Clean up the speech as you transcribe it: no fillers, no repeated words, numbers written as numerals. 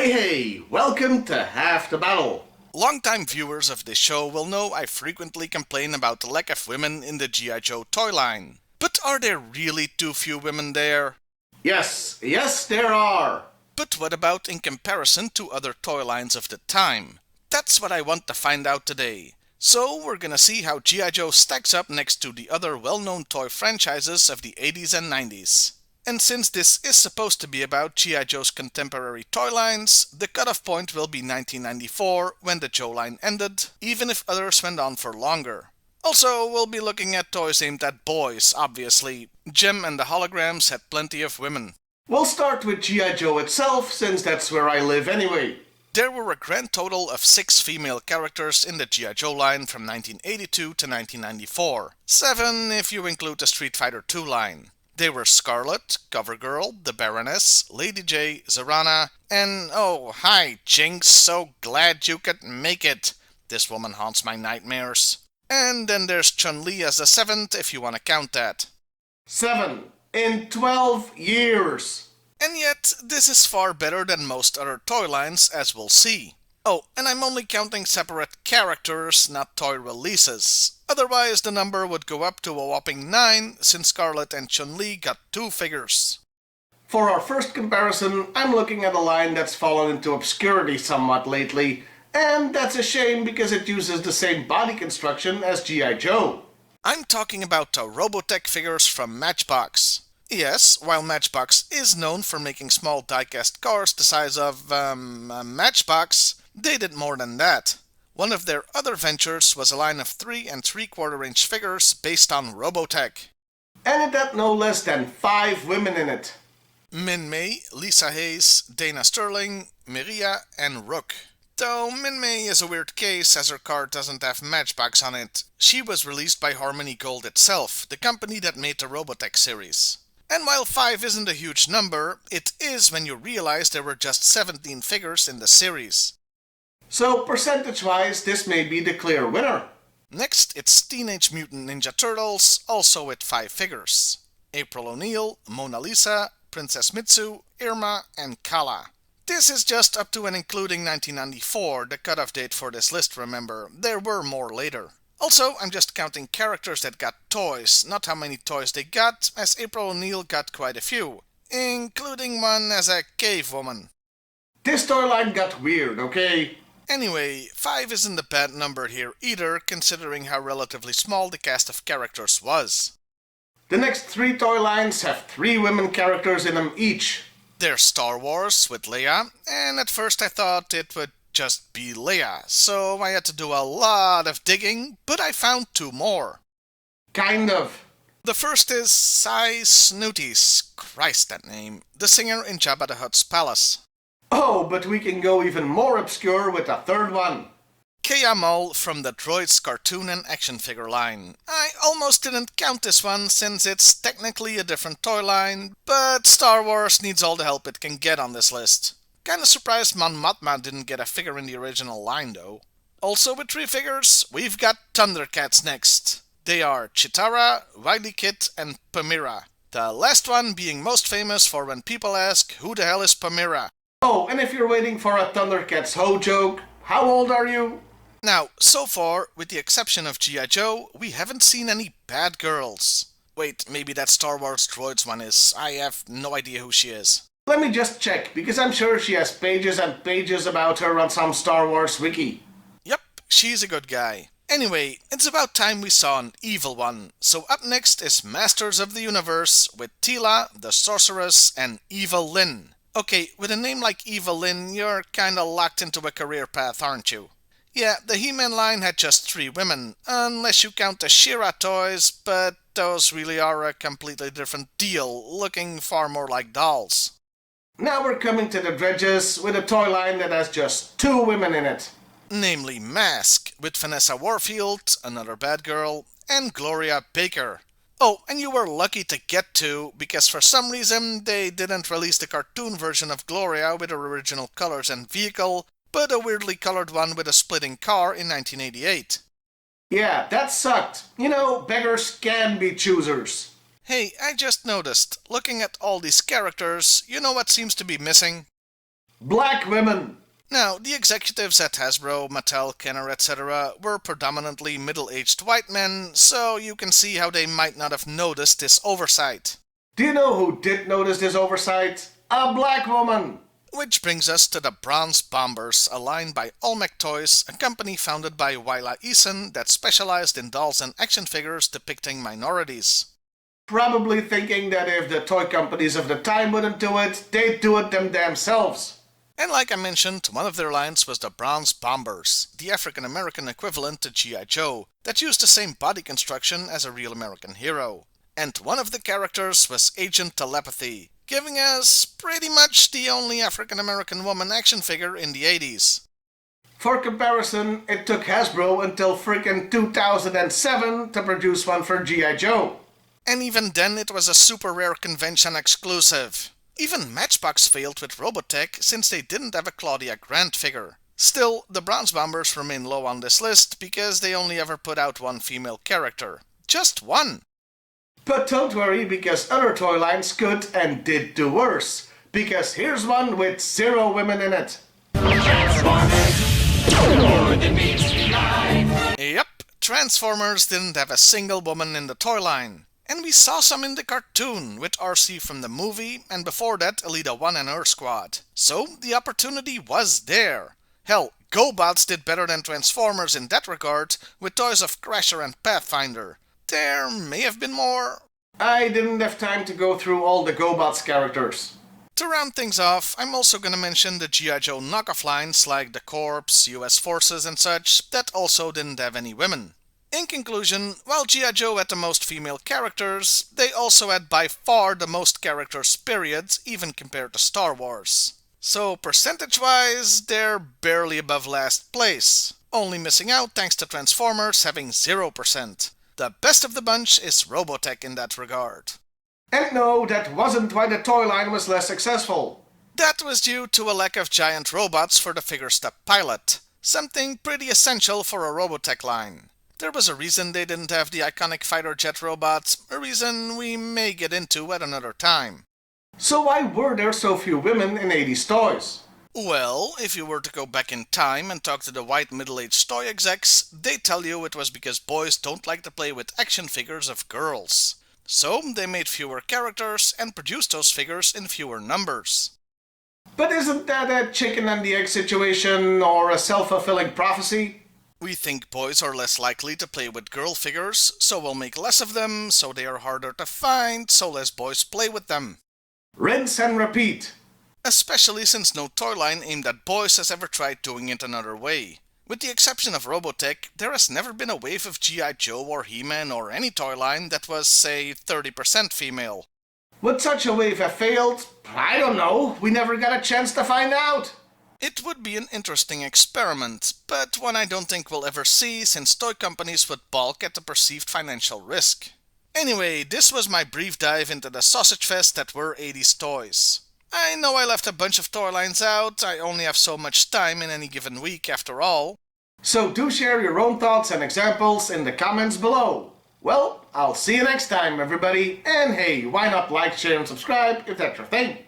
Hey, welcome to Half the Battle. Longtime viewers of this show will know I frequently complain about the lack of women in the G.I. Joe toy line. But are there really too few women there? Yes, there are. But what about in comparison to other toy lines of the time? That's what I want to find out today. So we're gonna see how G.I. Joe stacks up next to the other well-known toy franchises of the 80s and 90s. And since this is supposed to be about G.I. Joe's contemporary toy lines, the cutoff point will be 1994 when the Joe line ended, even if others went on for longer. Also, we'll be looking at toys aimed at boys, obviously. Jem and the Holograms had plenty of women. We'll start with G.I. Joe itself, since that's where I live anyway. There were a grand total of 6 female characters in the G.I. Joe line from 1982 to 1994. 7 if you include the Street Fighter II line. They were Scarlet, Covergirl, the Baroness, Lady J, Zarana, and oh, hi Jinx, so glad you could make it. This woman haunts my nightmares. And then there's Chun-Li as the 7th if you want to count that. 7 in 12 years. And yet, this is far better than most other toy lines, as we'll see. Oh, and I'm only counting separate characters, not toy releases. Otherwise, the number would go up to a whopping 9, since Scarlet and Chun-Li got 2 figures. For our first comparison, I'm looking at a line that's fallen into obscurity somewhat lately, and that's a shame because it uses the same body construction as G.I. Joe. I'm talking about the Robotech figures from Matchbox. Yes, while Matchbox is known for making small die-cast cars the size of, a Matchbox, they did more than that. One of their other ventures was a line of 3 3/4 inch figures based on Robotech. And it had no less than 5 women in it. Min May, Lisa Hayes, Dana Sterling, Miria, and Rook. Though Min May is a weird case as her card doesn't have Matchbox on it. She was released by Harmony Gold itself, the company that made the Robotech series. And while 5 isn't a huge number, it is when you realize there were just 17 figures in the series. So percentage-wise, this may be the clear winner. Next, it's Teenage Mutant Ninja Turtles, also with 5 figures. April O'Neil, Mona Lisa, Princess Mitsu, Irma, and Kala. This is just up to and including 1994, the cutoff date for this list, remember. There were more later. Also, I'm just counting characters that got toys, not how many toys they got, as April O'Neil got quite a few, including one as a cave woman. This toy line got weird, okay? Anyway, 5 isn't a bad number here either, considering how relatively small the cast of characters was. The next 3 toy lines have 3 women characters in them each. There's Star Wars with Leia, and at first I thought it would just be Leia, so I had to do a lot of digging, but I found 2 more. Kind of. The first is Sai Snooties, Christ that name, the singer in Jabba the Hutt's palace. Oh, but we can go even more obscure with a 3rd one. Kea Mol from the Droids cartoon and action figure line. I almost didn't count this one since it's technically a different toy line, but Star Wars needs all the help it can get on this list. Kinda surprised Mon Mothma didn't get a figure in the original line though. Also with 3 figures, we've got Thundercats next. They are Chitara, Wily Kid, and Pamira. The last one being most famous for when people ask, who the hell is Pamira? Oh, and if you're waiting for a Thundercats Ho joke, how old are you? Now, so far, with the exception of G.I. Joe, we haven't seen any bad girls. Wait, maybe that Star Wars Droids one is. I have no idea who she is. Let me just check, because I'm sure she has pages and pages about her on some Star Wars wiki. Yep, she's a good guy. Anyway, it's about time we saw an evil one. So up next is Masters of the Universe with Tila, the Sorceress, and Evil Lyn. Okay, with a name like Evil Lyn, you're kinda locked into a career path, aren't you? Yeah, the He-Man line had just 3 women, unless you count the She-Ra toys, but those really are a completely different deal, looking far more like dolls. Now we're coming to the dredges with a toy line that has just 2 women in it. Namely Mask, with Vanessa Warfield, another bad girl, and Gloria Baker. Oh, and you were lucky to get 2, because for some reason they didn't release the cartoon version of Gloria with her original colors and vehicle, but a weirdly colored one with a splitting car in 1988. Yeah, that sucked. You know, beggars can be choosers. Hey, I just noticed, looking at all these characters, you know what seems to be missing? Black women. Now, the executives at Hasbro, Mattel, Kenner, etc. were predominantly middle-aged white men, so you can see how they might not have noticed this oversight. Do you know who did notice this oversight? A black woman. Which brings us to the Bronze Bombers, a line by Olmec Toys, a company founded by Willa Eason that specialized in dolls and action figures depicting minorities. Probably thinking that if the toy companies of the time wouldn't do it, they'd do it themselves. And like I mentioned, one of their lines was the Bronze Bombers, the African-American equivalent to G.I.Joe, that used the same body construction as a real American hero. And one of the characters was Agent Telepathy, giving us pretty much the only African-American woman action figure in the 80s. For comparison, it took Hasbro until frickin' 2007 to produce one for G.I. Joe. And even then it was a super rare convention exclusive. Even Matchbox failed with Robotech since they didn't have a Claudia Grant figure. Still, the Bronze Bombers remain low on this list because they only ever put out one female character. Just one! But don't worry, because other toy lines could and did do worse. Because here's one with 0 women in it. Yep, Transformers didn't have a single woman in the toy line. And we saw some in the cartoon, with RC from the movie, and before that Elita 1 and her squad. So the opportunity was there. Hell, GoBots did better than Transformers in that regard, with toys of Crasher and Pathfinder. There may have been more. I didn't have time to go through all the GoBots characters. To round things off, I'm also gonna mention the G.I. Joe knockoff lines like the Corps, US Forces and such, that also didn't have any women. In conclusion, while G.I. Joe had the most female characters, they also had by far the most characters period, even compared to Star Wars. So percentage-wise, they're barely above last place, only missing out thanks to Transformers having 0%. The best of the bunch is Robotech in that regard. And no, that wasn't why the toy line was less successful. That was due to a lack of giant robots for the figures to pilot, something pretty essential for a Robotech line. There was a reason they didn't have the iconic fighter jet robots, a reason we may get into at another time. So why were there so few women in 80s toys? Well, if you were to go back in time and talk to the white middle-aged toy execs, they'd tell you it was because boys don't like to play with action figures of girls. So they made fewer characters and produced those figures in fewer numbers. But isn't that a chicken and the egg situation or a self-fulfilling prophecy? We think boys are less likely to play with girl figures, so we'll make less of them, so they are harder to find, so less boys play with them. Rinse and repeat. Especially since no toy line aimed at boys has ever tried doing it another way. With the exception of Robotech, there has never been a wave of G.I. Joe or He-Man or any toy line that was, say, 30% female. Would such a wave have failed? I don't know. We never got a chance to find out. It would be an interesting experiment, but one I don't think we'll ever see since toy companies would balk at the perceived financial risk. Anyway, this was my brief dive into the Sausagefest that were 80s toys. I know I left a bunch of toy lines out, I only have so much time in any given week after all. So do share your own thoughts and examples in the comments below. Well, I'll see you next time, everybody, and hey, why not like, share, and subscribe if that's your thing?